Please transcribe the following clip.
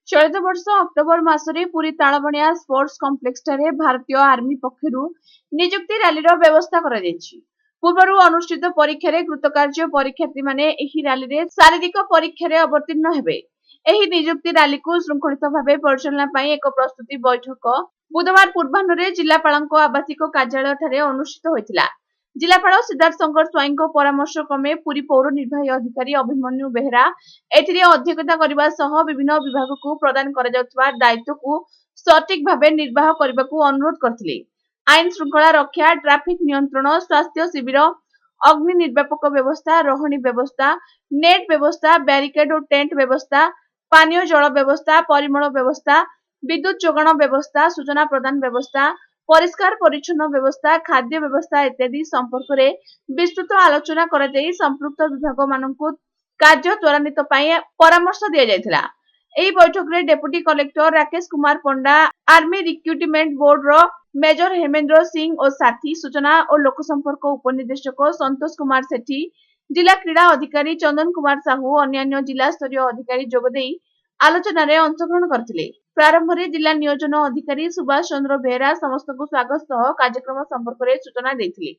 चलित वर्ष October मासरे Puri Talbaniya sports complex ठारे भारतीय आर्मी पक्षरु नियुक्ति रैलीर व्यवस्था करा जायछि। पूर्वरु अनुष्ठित परीक्षा रे कृतकार्य परीक्षार्थी माने एही रैली रे शारीरिक परीक्षा रे अवतीर्ण हेबे। एही नियुक्ति रैली को श्रृंखलित भावे परिचालना पई एक प्रस्तुति बैठक बुधवार पूर्वाह्न जिलापालଙ୍କ आवासिक कार्यालय ठारे अनुष्ठित होइतिला। जिलापाल सिद्धार्थ शंकर स्वाईଙ୍କ परामर्श क्रमे पुरी पौर निर्वाही अधिकारी अभिमन्यु बेहरा एथिरे अध्यक्षता करबा सह विभिन्न विभाग को प्रदान करा जाउतबा दायित्व को सटीक भावे निर्वाह करबाकू अनुरोध करथिले। आईन श्रृंखला रक्षा, ट्रैफिक नियंत्रण, स्वास्थ्य शिविर, अग्नि निर्वापक व्यवस्था, रहणी व्यवस्था, नेट व्यवस्था, बैरिकेड और टेंट व्यवस्था, पानीय जल व्यवस्था, परिमल व्यवस्था, विद्युत जोगाण व्यवस्था, सूचना प्रदान व्यवस्था, परिष्कार परिच्छन्न व्यवस्था, खाद्य व्यवस्था इत्यादि संपर्क रे विस्तृत आलोचना करा जाई संपृक्त विभाग मानकू कार्य त्वरान्वित पई परामर्श दिया जायथिला। एही बैठक रे deputy collector Rakesh Kumar Panda, army recruitment board रो मेजर हेमेंद्र सिंह और साथी, सूचना और लोक संपर्क उपनिर्देशक संतोष कुमार सेठी, जिला क्रीड़ा अधिकारी चंदन कुमार साहू, अन्य जिला स्तरीय अधिकारी जोगदेई आलोचना रे अंशग्रहण करथिले। प्रारंभ रे जिला नियोजन अधिकारी सुभाष चंद्र बेहरा समस्त को स्वागत सह कार्यक्रम संपर्क रे सूचना देथिले।